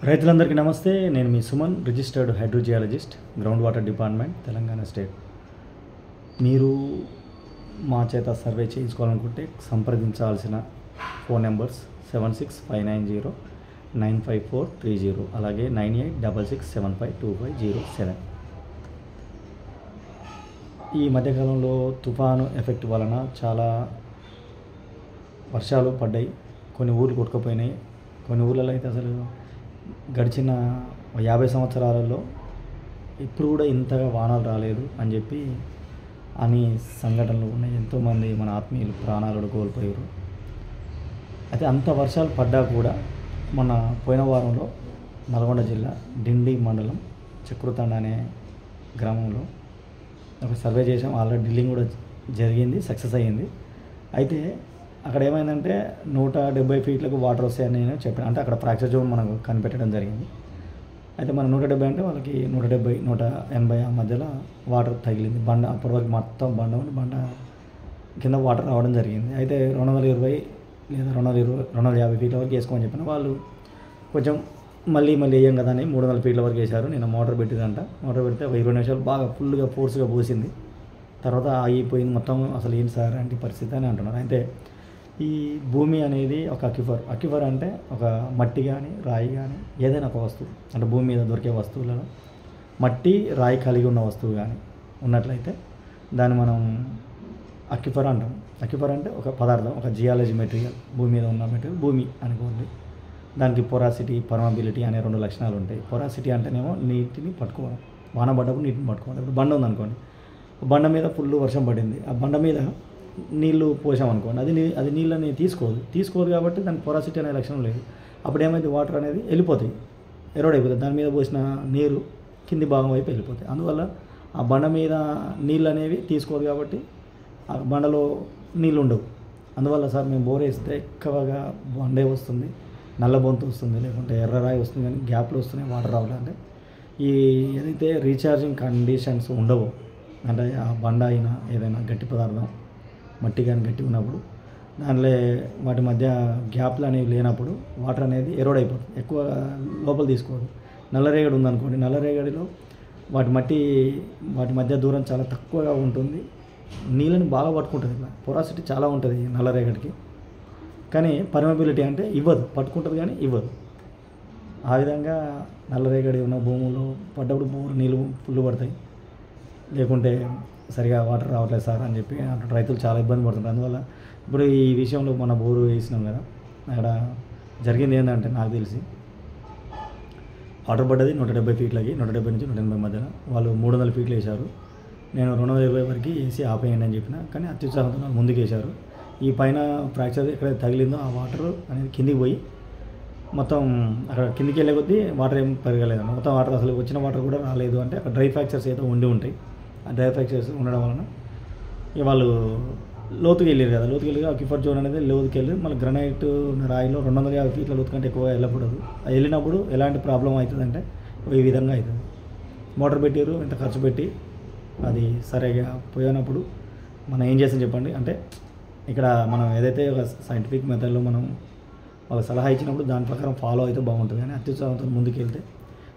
రైతులందరికీ నమస్తే. నేను మీ Suman, registered hydrogeologist, ground water department, Telangana state. మీరు మా చేత సర్వే చేయించుకోవాలనుకుంటే సంప్రదించాల్సిన ఫోన్ నెంబర్స్ 7690954330, అలాగే 9866752507. ఈ మధ్యకాలంలో తుఫాను ఎఫెక్ట్ వలన చాలా వర్షాలు పడ్డాయి. కొన్ని ఊర్లు కొట్టుకుపోయినాయి. కొన్ని ఊర్లలో అయితే అసలు గడిచిన 50 సంవత్సరాలలో ఇప్పుడు కూడా ఇంతగా వానలు రాలేదు అని చెప్పి అని సంఘటనలు ఉన్నాయి. ఎంతోమంది మన ఆత్మీయులు ప్రాణాలను కోల్పోయారు. అయితే అంత వర్షాలు పడ్డా కూడా మన పోయిన వారంలో నల్గొండ జిల్లా డిండి మండలం చక్రతండ అనే గ్రామంలో ఒక సర్వే చేసాం. ఆల్రెడీ డ్రిల్లింగ్ కూడా జరిగింది, సక్సెస్ అయ్యింది. అయితే అక్కడ ఏమైందంటే 170 ఫీట్లకు వాటర్ వస్తాయని నేను చెప్పాను. అంటే అక్కడ ఫ్రాక్చర్ జోన్ మనకు కనిపెట్టడం జరిగింది. అయితే మన 170 అంటే వాళ్ళకి 170, 180 ఆ మధ్యలో వాటర్ తగిలింది. బండ అప్పటి వరకు మొత్తం బండ కింద వాటర్ రావడం జరిగింది. అయితే 220 లేదా 250 ఫీట్ల వరకు వేసుకోమని చెప్పిన వాళ్ళు కొంచెం మళ్ళీ వేయం కదా అని 300 ఫీట్ల వరకు వేశారు. నేను మోటార్ పెట్టిందంట. మోటార్ పెడితే 20 నిమిషాలు బాగా ఫుల్గా ఫోర్స్గా పోసింది. తర్వాత ఆగిపోయింది మొత్తం. అసలు ఏంటి సార్ అంటే పరిస్థితి అని అంటున్నారు. అయితే ఈ భూమి అనేది ఒక అక్విఫర్ అంటే ఒక మట్టి కానీ రాయి కానీ ఏదైనా ఒక వస్తువు, అంటే భూమి మీద దొరికే వస్తువులలో మట్టి రాయి కలిగి ఉన్న వస్తువు కానీ ఉన్నట్లయితే దాన్ని మనం అక్విఫర్ అంటాం. అక్విఫర్ అంటే ఒక పదార్థం, ఒక జియాలజీ మెటీరియల్, భూమి మీద ఉన్న మెటీరియల్ భూమి అనుకోండి. దానికి పొరాసిటీ, పర్మబిలిటీ అనే 2 లక్షణాలు ఉంటాయి. పొరాసిటీ అంటేనేమో నీటిని పట్టుకోవడం, వాన పడ్డప్పుడు నీటిని పట్టుకోవడం. ఇప్పుడు బండ ఉందనుకోండి, బండ మీద ఫుల్ వర్షం పడింది, ఆ బండ మీద నీళ్లు పోసామనుకోండి, అది నీళ్ళని తీసుకోదు కాబట్టి దానికి పొరాసిటీ అనే లక్షణం లేదు. అప్పుడు ఏమైతే వాటర్ అనేది వెళ్ళిపోతాయి, ఎరోడ్ అయిపోతుంది. దాని మీద పోసిన నీరు కింది భాగం వైపు వెళ్ళిపోతాయి. అందువల్ల ఆ బండ మీద నీళ్ళు అనేవి తీసుకోదు కాబట్టి ఆ బండలో నీళ్ళు ఉండవు. అందువల్ల సార్ మేము బోర్ వేస్తే ఎక్కువగా బండే వస్తుంది, నల్ల బొంతు వస్తుంది, లేకుంటే ఎర్రరాయి వస్తుంది, కానీ గ్యాప్లు వస్తున్నాయి వాటర్ రావాలంటే. ఈ ఏదైతే రీఛార్జింగ్ కండిషన్స్ ఉండవో, అంటే ఆ బండ అయినా ఏదైనా గట్టి పదార్థం మట్టి కానీ గట్టి ఉన్నప్పుడు దానిలో వాటి మధ్య గ్యాప్లు అనేవి లేనప్పుడు వాటర్ అనేది ఎరోడ్ అయిపోతుంది, ఎక్కువ లోపల తీసుకోదు. నల్లరేగడి ఉందనుకోండి, నల్లరేగడిలో వాటి మధ్య దూరం చాలా తక్కువగా ఉంటుంది, నీళ్ళని బాగా పట్టుకుంటుంది. ఇట్లా పొరాసిటీ చాలా ఉంటుంది నల్లరేగడికి, కానీ పర్మబిలిటీ అంటే ఇవ్వదు, పట్టుకుంటుంది కానీ ఇవ్వదు. ఆ విధంగా నల్లరేగడి ఉన్న భూముల్లో పడ్డప్పుడు నీళ్ళు ఫుల్ పడతాయి, లేకుంటే సరిగా వాటర్ రావట్లేదు సార్ అని చెప్పి రైతులు చాలా ఇబ్బంది పడుతుంటారు. అందువల్ల ఇప్పుడు ఈ విషయంలో మన బోరు వేసినాం కదా, అక్కడ జరిగింది ఏంటంటే నాకు తెలిసి వాటర్ పడ్డది 170 ఫీట్లకి, 170 నుంచి 180 మధ్యలో. వాళ్ళు 300 ఫీట్లు వేశారు. నేను 220 వరకు వేసి ఆపేయండి అని చెప్పిన, కానీ అత్యుత్సాహంతో నాకు ముందుకు వేశారు. ఈ పైన ఫ్రాక్చర్ ఎక్కడైతే తగిలిందో ఆ వాటర్ అనేది కిందికి పోయి మొత్తం అక్కడ కిందికి వెళ్ళే కొద్దీ వాటర్ ఏం పెరగలేదు. మొత్తం వాటర్ అసలు వచ్చిన వాటర్ కూడా రాలేదు. అంటే అక్కడ డ్రై ఫ్రాక్చర్స్ ఏదో ఉండి ఉంటాయి. ఆ డ్రై ఫ్రాక్చర్స్ ఉండడం వలన ఇక వాళ్ళు లోతుకి వెళ్ళారు కదా, అక్విఫర్ జోన్ అనేది లోతుకి వెళ్ళి మళ్ళీ గ్రనైట్ రాయిలో 250 ఫీట్ల లోతు కంటే ఎక్కువ వెళ్ళకూడదు. వెళ్ళినప్పుడు ఎలాంటి ప్రాబ్లం అవుతుందంటే ఈ విధంగా అవుతుంది. మోటార్ పెట్టారు, ఇంత ఖర్చు పెట్టి అది సరిగా పోయినప్పుడు మనం ఏం చేస్తాం చెప్పండి. అంటే ఇక్కడ మనం ఏదైతే ఒక సైంటిఫిక్ మెథడ్లో మనం వాళ్ళ సలహా ఇచ్చినప్పుడు దాని ప్రకారం ఫాలో అయితే బాగుంటుంది. కానీ అత్యుత్సాహంతో ముందుకు వెళ్తే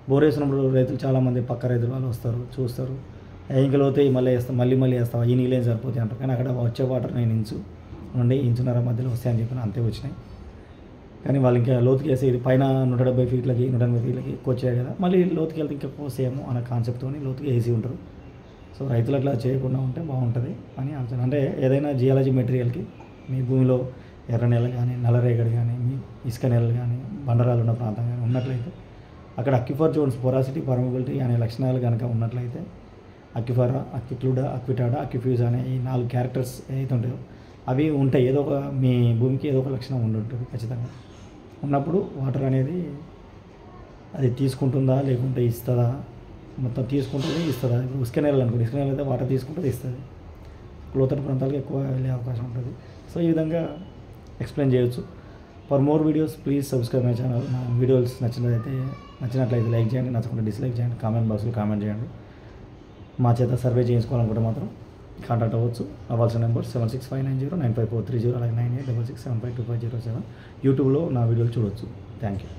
బోర్ వేసినప్పుడు రైతులు చాలామంది పక్క రైతులు వాళ్ళు వస్తారు, చూస్తారు, ఇంకా లోతే మళ్ళీ వేస్తాం, ఈ నీళ్ళేం సరిపోతాయి అంటారు. కానీ అక్కడ వచ్చే వాటర్ 9 ఇంచు నుండి 1.5 ఇంచు మధ్యలో వస్తాయని చెప్పిన అంతే వచ్చినాయి. కానీ వాళ్ళు ఇంకా లోతుకి వేస్తే ఇది పైన 170 ఫీట్లకి 180 ఫీట్లకి ఎక్కువ వచ్చాయి కదా, మళ్ళీ లోతుకి వెళ్తే ఇంకా పోసేమో అనే కాన్సెప్ట్తో లోతుకి వేసి ఉంటారు. సో రైతులు అట్లా చేయకుండా ఉంటే బాగుంటుంది అని ఆలోచన. అంటే ఏదైనా జియాలజీ మెటీరియల్కి మీ భూమిలో ఎర్ర నేల కానీ, నల్లరేగడి కానీ, మీ ఇసుక నేలలు కానీ, బండరాలు ఉన్న ప్రాంతం కానీ ఉన్నట్లయితే అక్కడ అక్విఫర్ జోన్స్, పొరాసిటీ, పర్మబిలిటీ అనే లక్షణాలు కనుక ఉన్నట్లయితే అక్విఫర్, అక్విక్లూడా, అక్విటాడా, అక్విఫ్యూజ్ అనే ఈ 4 క్యారెక్టర్స్ ఏదైతే ఉంటాయో అవి ఉంటాయి. ఏదో ఒక మీ భూమికి ఏదో ఒక లక్షణం ఉంటుంది ఖచ్చితంగా. ఉన్నప్పుడు వాటర్ అనేది అది తీసుకుంటుందా లేకుంటే ఇస్తుందా, మొత్తం తీసుకుంటుంది ఇస్తుందా. ఇప్పుడు ఇసుక నేలలు అనుకోండి, ఇసుక నేల అయితే వాటర్ తీసుకుంటుంది ఇస్తుంది, లోతట్టు ప్రాంతాలకు ఎక్కువ వెళ్ళే అవకాశం ఉంటుంది. సో ఈ విధంగా ఎక్స్ప్లెయిన్ చేయొచ్చు. For more videos please subscribe my channel. నా వీడియోస్ నచ్చినట్లయితే లైక్ చేయండి, నచ్చకుండా డిస్లైక్ చేయండి, కామెంట్ బాక్స్లో కామెంట్ చేయండి. మా చేత సర్వే చేయించుకోవాలనుకుంటే మాత్రం కాంటాక్ట్ అవ్వచ్చు. అవ్వాల్సిన నెంబర్ 7659095430, అలాగే 9866752507. యూట్యూబ్లో నా వీడియోలు చూడవచ్చు. Thank you.